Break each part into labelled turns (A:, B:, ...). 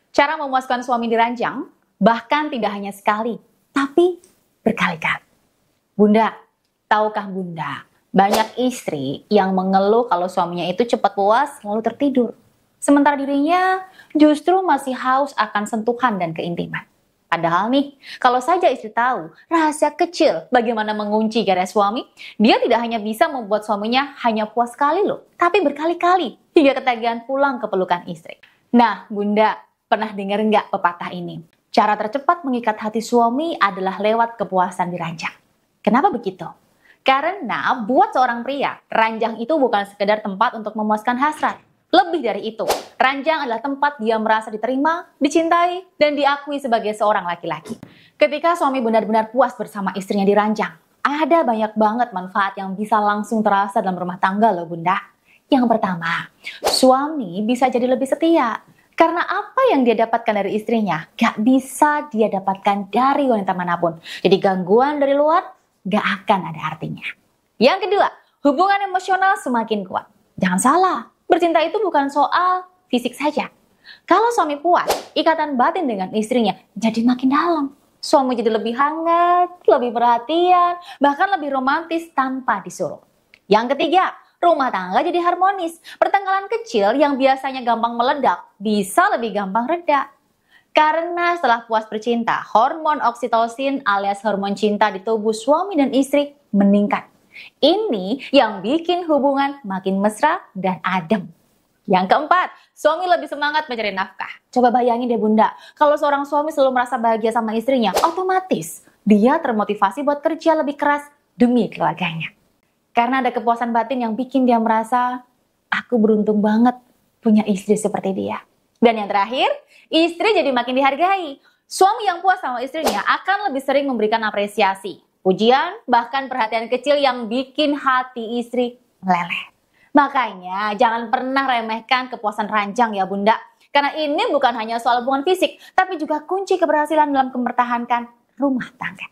A: Cara memuaskan suami diranjang, bahkan tidak hanya sekali, tapi berkali-kali. Bunda, tahukah Bunda, banyak istri yang mengeluh kalau suaminya itu cepat puas lalu tertidur. Sementara dirinya justru masih haus akan sentuhan dan keintiman. Padahal nih, kalau saja istri tahu rahasia kecil bagaimana mengunci gairah suami, dia tidak hanya bisa membuat suaminya hanya puas sekali loh, tapi berkali-kali hingga ketagihan pulang ke pelukan istri. Nah, Bunda, pernah dengar nggak pepatah ini? Cara tercepat mengikat hati suami adalah lewat kepuasan diranjang. Kenapa begitu? Karena buat seorang pria, ranjang itu bukan sekedar tempat untuk memuaskan hasrat. Lebih dari itu, ranjang adalah tempat dia merasa diterima, dicintai, dan diakui sebagai seorang laki-laki. Ketika suami benar-benar puas bersama istrinya di ranjang, ada banyak banget manfaat yang bisa langsung terasa dalam rumah tangga loh Bunda. Yang pertama, suami bisa jadi lebih setia. Karena apa yang dia dapatkan dari istrinya, gak bisa dia dapatkan dari wanita manapun. Jadi gangguan dari luar, gak akan ada artinya. Yang kedua, hubungan emosional semakin kuat. Jangan salah, bercinta itu bukan soal fisik saja. Kalau suami puas, ikatan batin dengan istrinya jadi makin dalam. Suami jadi lebih hangat, lebih perhatian, bahkan lebih romantis tanpa disuruh. Yang ketiga, rumah tangga jadi harmonis. Pertengkaran kecil yang biasanya gampang meledak bisa lebih gampang reda. Karena setelah puas bercinta, hormon oksitosin alias hormon cinta di tubuh suami dan istri meningkat. Ini yang bikin hubungan makin mesra dan adem. Yang keempat, suami lebih semangat mencari nafkah. Coba bayangin deh Bunda, kalau seorang suami selalu merasa bahagia sama istrinya, otomatis dia termotivasi buat kerja lebih keras demi keluarganya. Karena ada kepuasan batin yang bikin dia merasa, aku beruntung banget punya istri seperti dia. Dan yang terakhir, istri jadi makin dihargai. Suami yang puas sama istrinya akan lebih sering memberikan apresiasi, pujian, bahkan perhatian kecil yang bikin hati istri meleleh. Makanya jangan pernah remehkan kepuasan ranjang ya Bunda. Karena ini bukan hanya soal hubungan fisik, tapi juga kunci keberhasilan dalam mempertahankan rumah tangga.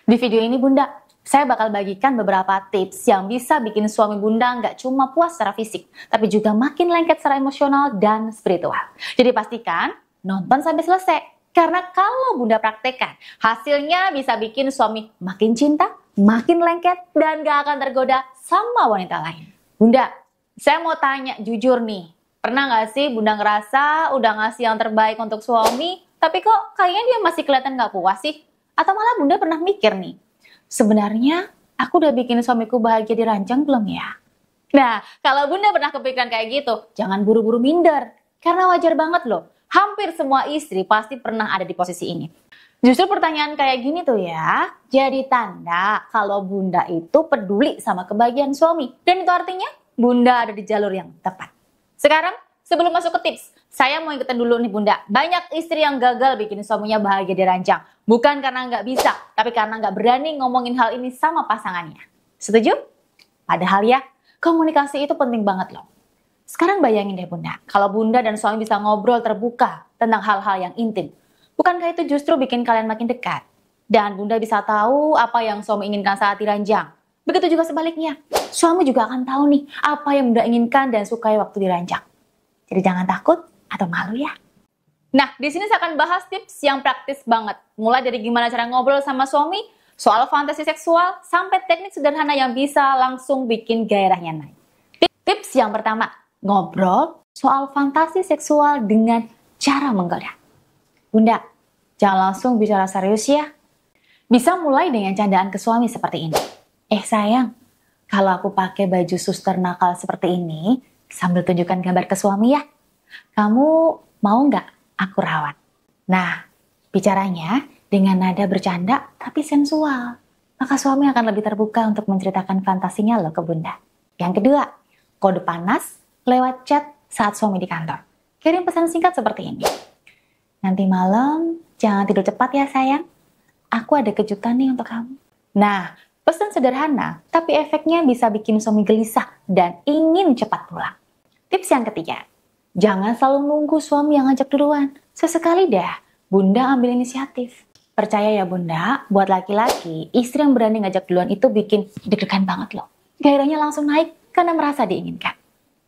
A: Di video ini Bunda, saya bakal bagikan beberapa tips yang bisa bikin suami Bunda nggak cuma puas secara fisik, tapi juga makin lengket secara emosional dan spiritual. Jadi pastikan nonton sampai selesai. Karena kalau Bunda praktekkan, hasilnya bisa bikin suami makin cinta, makin lengket, dan gak akan tergoda sama wanita lain. Bunda, saya mau tanya jujur nih, pernah gak sih Bunda ngerasa udah ngasih yang terbaik untuk suami, tapi kok kayaknya dia masih kelihatan gak puas sih? Atau malah Bunda pernah mikir nih, sebenarnya aku udah bikin suamiku bahagia di ranjang belum ya? Nah, kalau Bunda pernah kepikiran kayak gitu, jangan buru-buru minder. Karena wajar banget loh, hampir semua istri pasti pernah ada di posisi ini. Justru pertanyaan kayak gini tuh ya, jadi tanda kalau Bunda itu peduli sama kebahagiaan suami. Dan itu artinya Bunda ada di jalur yang tepat. Sekarang, sebelum masuk ke tips, saya mau ikutin dulu nih Bunda. Banyak istri yang gagal bikin suaminya bahagia di ranjang. Bukan karena nggak bisa, tapi karena nggak berani ngomongin hal ini sama pasangannya. Setuju? Padahal ya, komunikasi itu penting banget loh. Sekarang bayangin deh Bunda, kalau Bunda dan suami bisa ngobrol terbuka tentang hal-hal yang intim. Bukankah itu justru bikin kalian makin dekat? Dan Bunda bisa tahu apa yang suami inginkan saat diranjang. Begitu juga sebaliknya, suami juga akan tahu nih apa yang Bunda inginkan dan sukai waktu diranjang. Jadi jangan takut atau malu ya. Nah, di sini saya akan bahas tips yang praktis banget. Mulai dari gimana cara ngobrol sama suami, soal fantasi seksual, sampai teknik sederhana yang bisa langsung bikin gairahnya naik. Tips yang pertama, ngobrol soal fantasi seksual dengan cara menggoda. Bunda, jangan langsung bicara serius ya. Bisa mulai dengan candaan ke suami seperti ini. Sayang, kalau aku pakai baju suster nakal seperti ini, sambil tunjukkan gambar ke suami ya. Kamu mau nggak aku rawat? Nah, bicaranya dengan nada bercanda tapi sensual. Maka suami akan lebih terbuka untuk menceritakan fantasinya loh ke Bunda. Yang kedua, kode panas lewat chat saat suami di kantor. Kirim pesan singkat seperti ini. Nanti malam jangan tidur cepat ya sayang. Aku ada kejutan nih untuk kamu. Nah, pesan sederhana tapi efeknya bisa bikin suami gelisah dan ingin cepat pulang. Tips yang ketiga, jangan selalu nunggu suami yang ngajak duluan. Sesekali dah, Bunda ambil inisiatif. Percaya ya Bunda, buat laki-laki, istri yang berani ngajak duluan itu bikin deg-degan banget loh. Gairahnya langsung naik karena merasa diinginkan.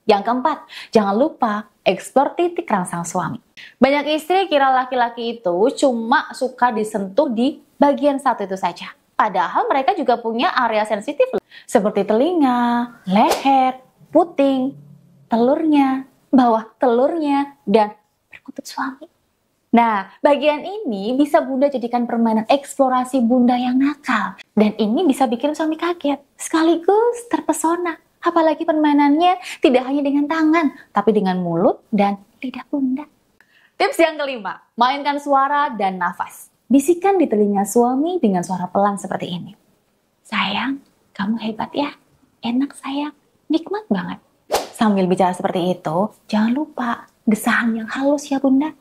A: Yang keempat, jangan lupa Eksplor titik rangsang suami. Banyak istri kira laki-laki itu cuma suka disentuh di bagian satu itu saja. Padahal mereka juga punya area sensitif seperti telinga, leher, puting, telurnya, bawah telurnya, dan perkutut suami. Nah, bagian ini bisa Bunda jadikan permainan eksplorasi Bunda yang nakal. Dan ini bisa bikin suami kaget, sekaligus terpesona. Apalagi permainannya tidak hanya dengan tangan, tapi dengan mulut dan lidah Bunda. Tips yang kelima, mainkan suara dan nafas. Bisikan di telinga suami dengan suara pelan seperti ini. Sayang, kamu hebat ya. Enak sayang, nikmat banget. Sambil bicara seperti itu, jangan lupa desahan yang halus ya Bunda.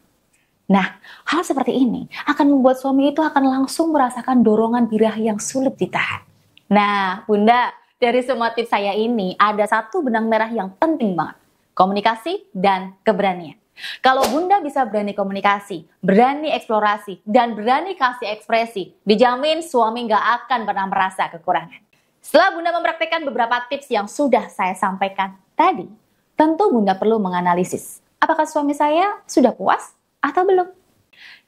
A: Nah, hal seperti ini akan membuat suami itu akan langsung merasakan dorongan birahi yang sulit ditahan. Nah, Bunda, dari semua tips saya ini ada satu benang merah yang penting banget. Komunikasi dan keberanian. Kalau Bunda bisa berani komunikasi, berani eksplorasi, dan berani kasih ekspresi, dijamin suami nggak akan pernah merasa kekurangan. Setelah Bunda mempraktekkan beberapa tips yang sudah saya sampaikan tadi, tentu Bunda perlu menganalisis. Apakah suami saya sudah puas atau belum?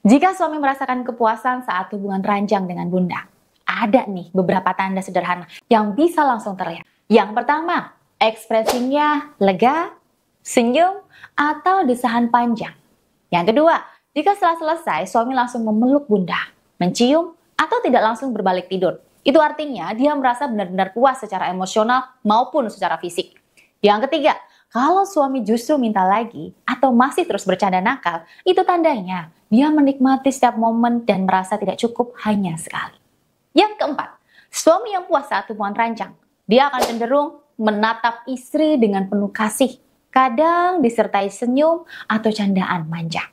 A: Jika suami merasakan kepuasan saat hubungan ranjang dengan Bunda, ada nih beberapa tanda sederhana yang bisa langsung terlihat. Yang pertama, ekspresinya lega, senyum, atau desahan panjang. Yang kedua, jika setelah selesai suami langsung memeluk Bunda, mencium, atau tidak langsung berbalik tidur. Itu artinya dia merasa benar-benar puas secara emosional maupun secara fisik. Yang ketiga, kalau suami justru minta lagi atau masih terus bercanda nakal, itu tandanya dia menikmati setiap momen dan merasa tidak cukup hanya sekali. Yang keempat, suami yang puas saat hubungan ranjang, dia akan cenderung menatap istri dengan penuh kasih, kadang disertai senyum atau candaan manja.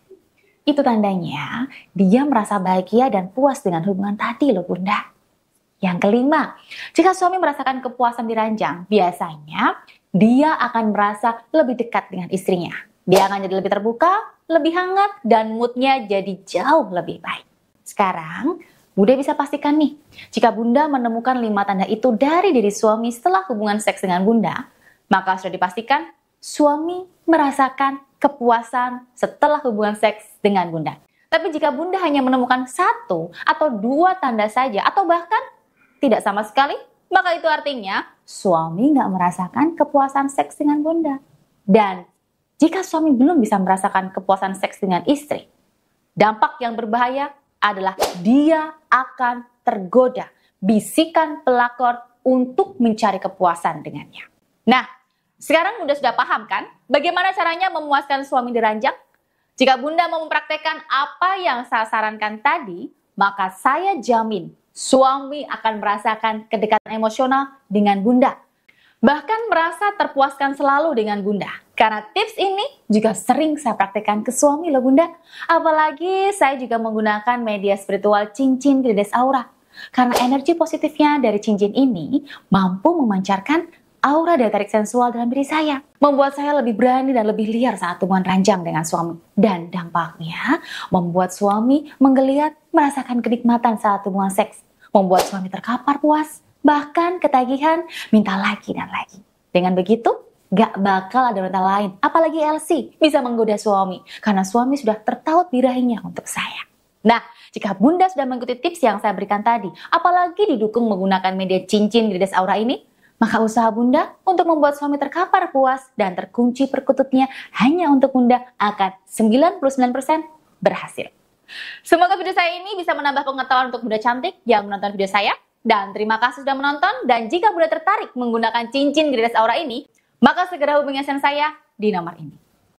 A: Itu tandanya dia merasa bahagia dan puas dengan hubungan tadi loh Bunda. Yang kelima, jika suami merasakan kepuasan di ranjang, biasanya dia akan merasa lebih dekat dengan istrinya. Dia akan jadi lebih terbuka, lebih hangat, dan moodnya jadi jauh lebih baik. Sekarang, Bunda bisa pastikan nih, jika Bunda menemukan 5 tanda itu dari diri suami setelah hubungan seks dengan Bunda, maka sudah dipastikan suami merasakan kepuasan setelah hubungan seks dengan Bunda. Tapi jika Bunda hanya menemukan 1 atau 2 tanda saja, atau bahkan tidak sama sekali, maka itu artinya suami nggak merasakan kepuasan seks dengan Bunda. Dan jika suami belum bisa merasakan kepuasan seks dengan istri, dampak yang berbahaya adalah dia akan tergoda bisikan pelakor untuk mencari kepuasan dengannya. Nah, sekarang Bunda sudah paham kan bagaimana caranya memuaskan suami di ranjang? Jika Bunda mau mempraktekkan apa yang saya sarankan tadi, maka saya jamin suami akan merasakan kedekatan emosional dengan Bunda. Bahkan merasa terpuaskan selalu dengan Bunda. Karena tips ini juga sering saya praktekkan ke suami loh Bunda. Apalagi saya juga menggunakan media spiritual cincin Gerides Aura. Karena energi positifnya dari cincin ini mampu memancarkan aura daya tarik sensual dalam diri saya. Membuat saya lebih berani dan lebih liar saat hubungan ranjang dengan suami. Dan dampaknya membuat suami menggeliat merasakan kenikmatan saat hubungan seks. Membuat suami terkapar puas, bahkan ketagihan, minta lagi dan lagi. Dengan begitu, gak bakal ada wanita lain, apalagi Elsie, bisa menggoda suami. Karena suami sudah tertaut birahinya untuk saya. Nah, jika Bunda sudah mengikuti tips yang saya berikan tadi, apalagi didukung menggunakan media cincin Gerides Aura ini, maka usaha Bunda untuk membuat suami terkapar puas dan terkunci perkututnya hanya untuk Bunda akan 99% berhasil. Semoga video saya ini bisa menambah pengetahuan untuk Bunda cantik yang menonton video saya. Dan terima kasih sudah menonton. Dan jika Bunda tertarik menggunakan cincin Gerides Aura ini, maka segera hubungi saya di nomor ini.